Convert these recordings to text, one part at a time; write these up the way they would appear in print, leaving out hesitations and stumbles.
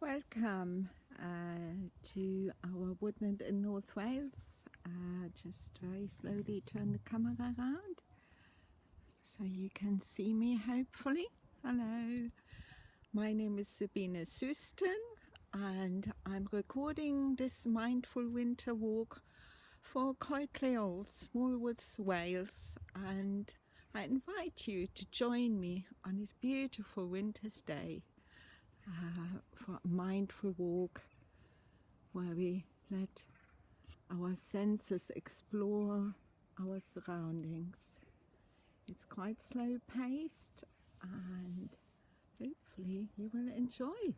Welcome to our woodland in North Wales. Just very slowly turn the camera around so you can see me hopefully. Hello, my name is Sabina Suston and I'm recording this mindful winter walk for Coed Lleol, Small Woods, Wales, and I invite you to join me on this beautiful winter's day for a mindful walk where we let our senses explore our surroundings. It's quite slow paced and hopefully you will enjoy.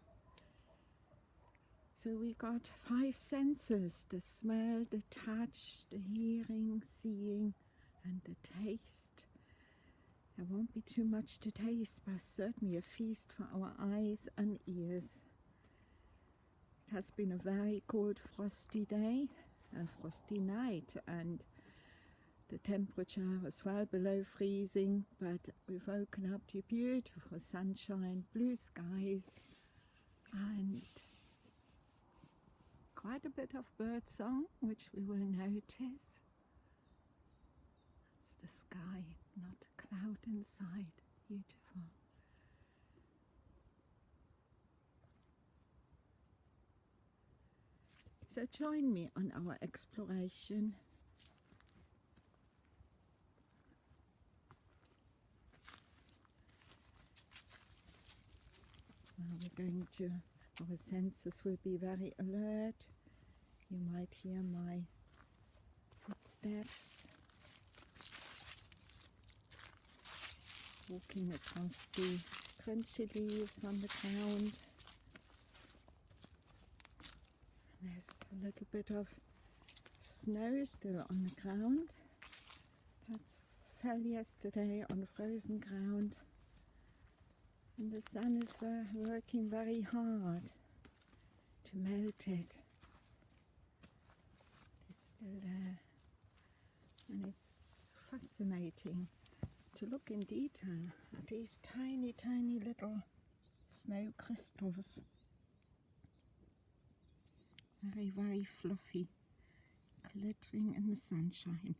So we got 5 senses: the smell, the touch, the hearing, seeing and the taste. There won't be too much to taste, but certainly a feast for our eyes and ears. It has been a very cold, frosty day, a frosty night, and the temperature was well below freezing, but we've woken up to beautiful sunshine, blue skies, and quite a bit of bird song, which we will notice. It's the sky, not a cloud inside. Beautiful. So join me on our exploration. Now our senses will be very alert. You might hear my footsteps walking across the crunchy leaves on the ground. There's a little bit of snow still on the ground. That fell yesterday on frozen ground. And the sun is working very hard to melt it. It's still there. And it's fascinating to look in detail at these tiny, tiny little snow crystals. Very, very fluffy, glittering in the sunshine.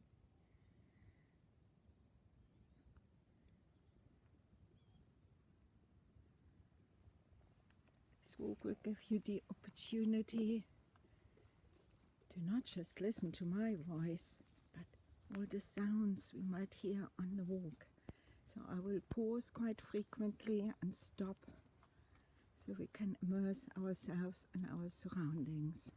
This walk will give you the opportunity to not just listen to my voice, but all the sounds we might hear on the walk. So I will pause quite frequently and stop so we can immerse ourselves in our surroundings.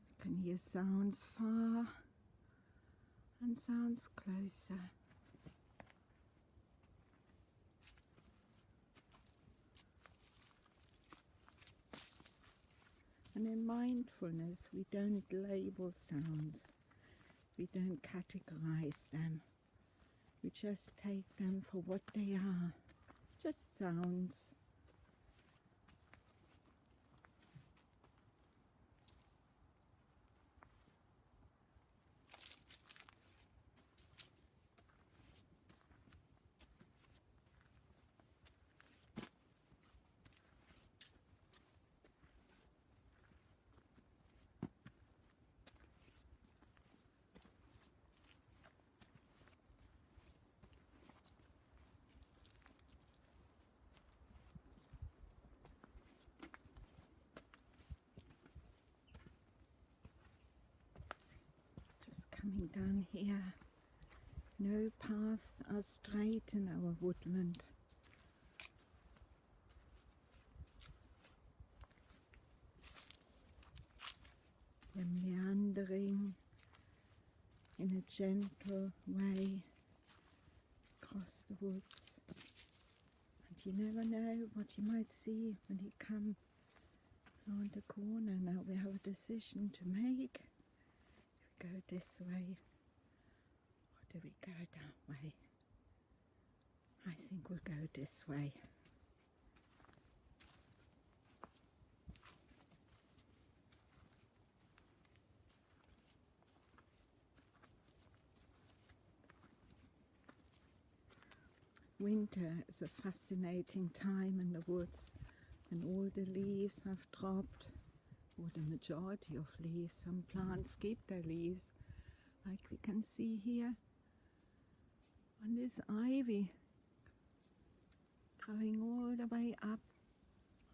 You can hear sounds far and sounds closer. And in mindfulness, we don't label sounds, we don't categorize them, we just take them for what they are, just sounds. Coming down here, no paths are straight in our woodland. We're meandering in a gentle way across the woods, and you never know what you might see when you come around the corner. Now we have a decision to make. Go this way, or do we go that way? I think we'll go this way. Winter is a fascinating time in the woods, and all the leaves have dropped, or the majority of leaves. Some plants keep their leaves, like we can see here on this ivy growing all the way up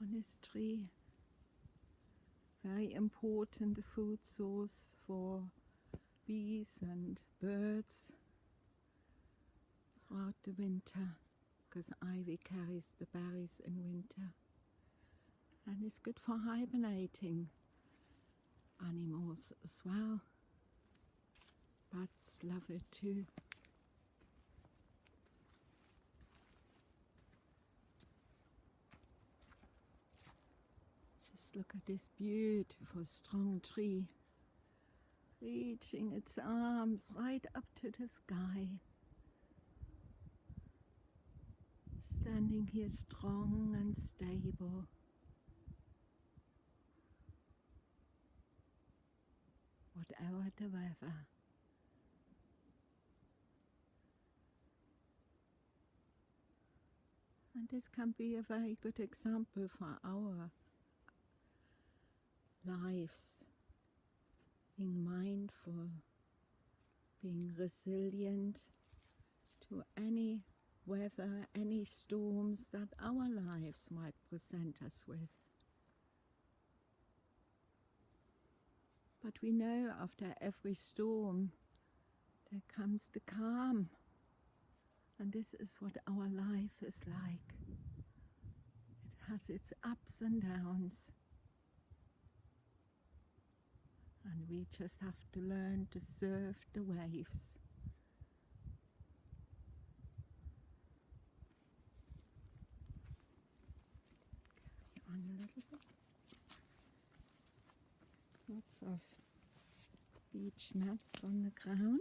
on this tree. Very important food source for bees and birds throughout the winter, because ivy carries the berries in winter, and it's good for hibernating animals as well. Bats love it too. Just look at this beautiful strong tree, reaching its arms right up to the sky. Standing here strong and stable. Whatever the weather. And this can be a very good example for our lives. Being mindful, being resilient to any weather, any storms that our lives might present us with. But we know after every storm there comes the calm, and this is what our life is like. It has its ups and downs, and we just have to learn to surf the waves. On a little bit. Lots of beech nuts on the ground.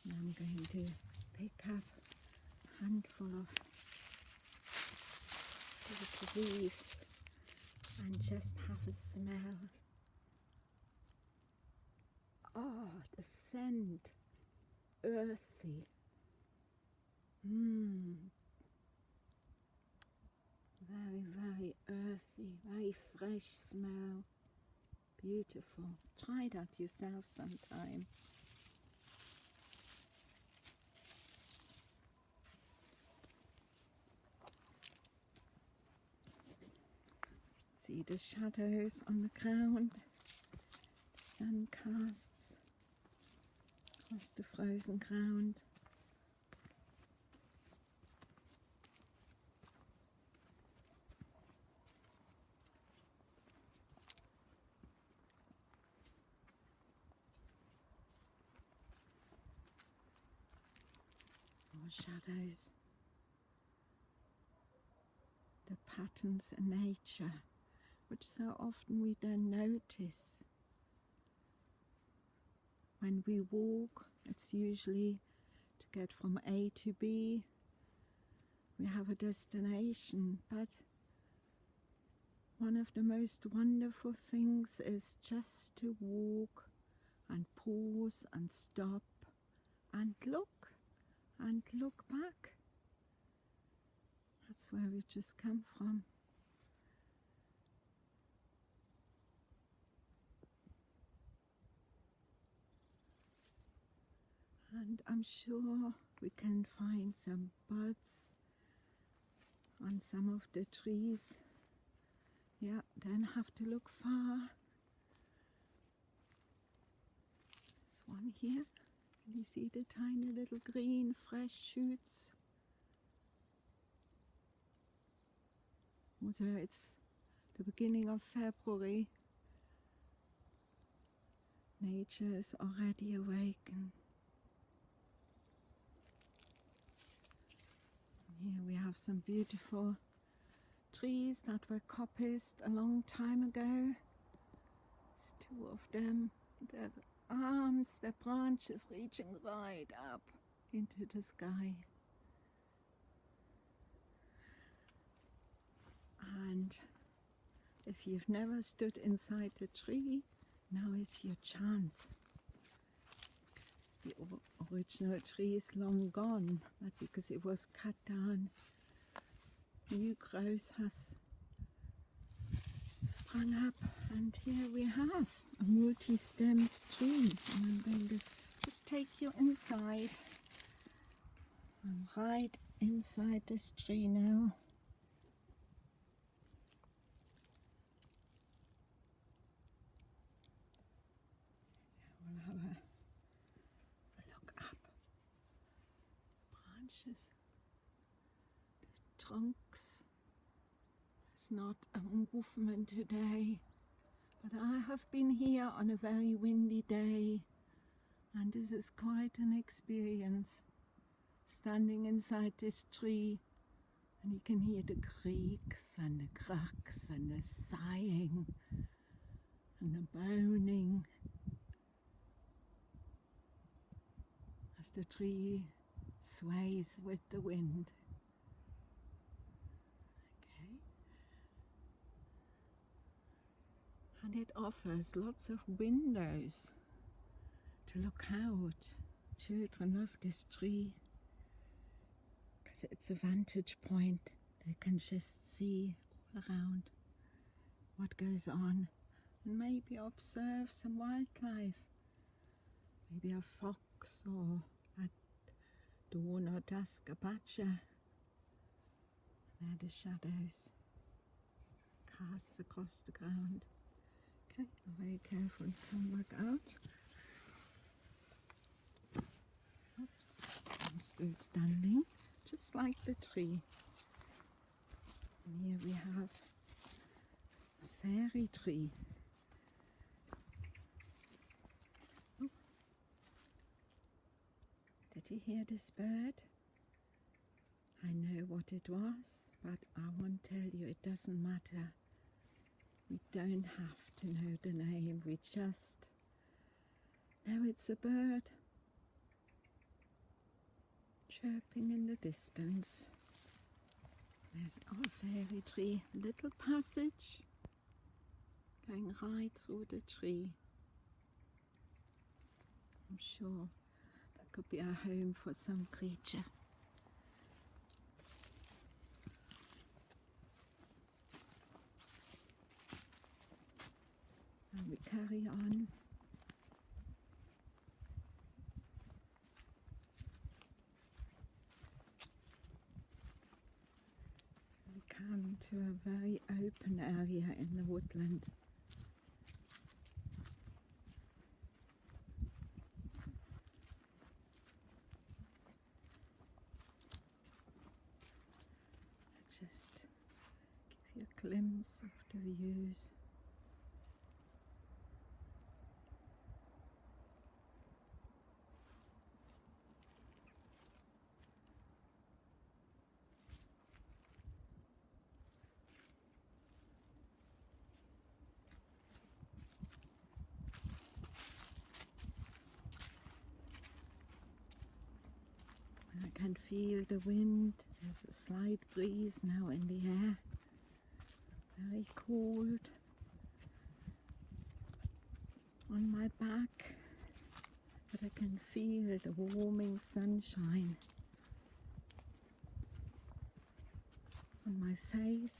And I'm going to pick up a handful of little leaves and just have a smell. Oh, the scent. Earthy. Very, very earthy, very fresh smell. Beautiful. Try that yourself sometime. See the shadows on the ground. The sun casts across the frozen ground. More shadows. The patterns in nature, which so often we don't notice. When we walk, it's usually to get from A to B. We have a destination, but one of the most wonderful things is just to walk and pause and stop and look back. That's where we just come from. And I'm sure we can find some buds on some of the trees. Yeah, don't have to look far. There's one here. Can you see the tiny little green fresh shoots? Also, it's the beginning of February. Nature is already awakened. Here we have some beautiful trees that were coppiced a long time ago. Two of them, their arms, their branches reaching right up into the sky. And if you've never stood inside a tree, Now is your chance. The original tree is long gone, but because it was cut down, new growth has sprung up, and here we have a multi-stemmed tree. And I'm going to just take you inside. I'm right inside this tree now. We'll have a look up. Branches, the trunks. It's not a movement today, but I have been here on a very windy day, and this is quite an experience. Standing inside this tree, and you can hear the creaks and the cracks and the sighing and the moaning as the tree sways with the wind. Okay. And it offers lots of windows to look out. Children love this tree. It's a vantage point. They can just see all around what goes on and maybe observe some wildlife. Maybe a fox or at dawn or dusk a badger. There the shadows cast across the ground. Okay, I'm very careful and come back out. Oops, I'm still standing. Just like the tree. And here we have a fairy tree. Oh. Did you hear this bird? I know what it was, but I won't tell you, it doesn't matter. We don't have to know the name, we just know it's a bird. Chirping in the distance. There's our fairy tree. Little passage going right through the tree. I'm sure that could be a home for some creature. And we carry on. Come to a very open area in the woodland. Just give you a glimpse of the views. I can feel the wind. There's a slight breeze now in the air. Very cold. On my back, but I can feel the warming sunshine on my face.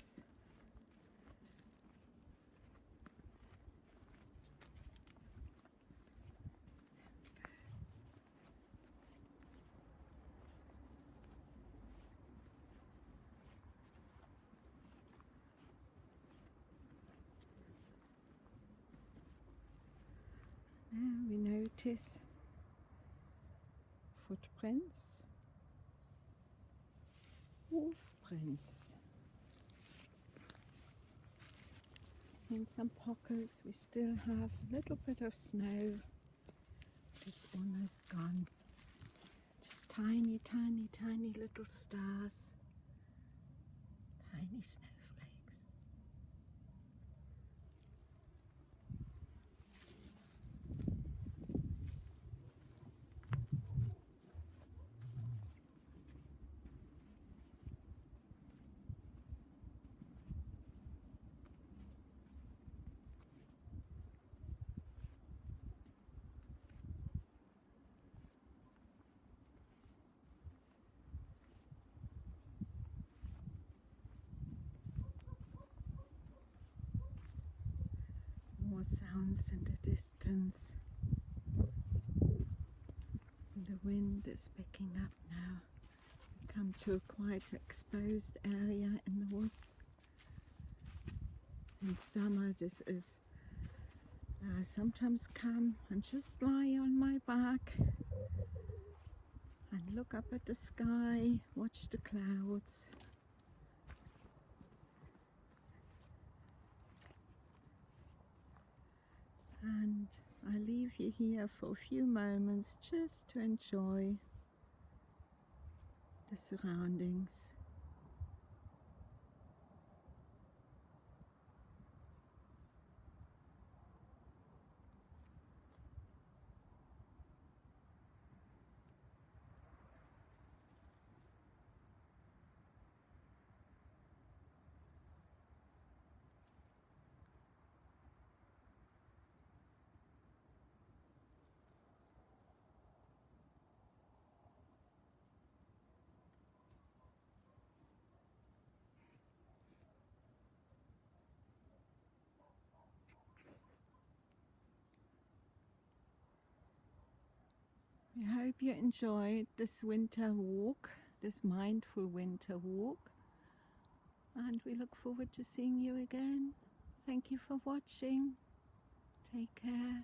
There we notice footprints, hoof prints. In some pockets we still have a little bit of snow. It's almost gone. Just tiny, tiny, tiny little stars. Tiny snowflakes. more sounds in the distance. The wind is picking up now. We come to a quite exposed area in the woods. In summer this is I sometimes come and just lie on my back and look up at the sky, watch the clouds. And I leave you here for a few moments just to enjoy the surroundings. I hope you enjoyed this winter walk, this mindful winter walk, and we look forward to seeing you again. Thank you for watching. Take care.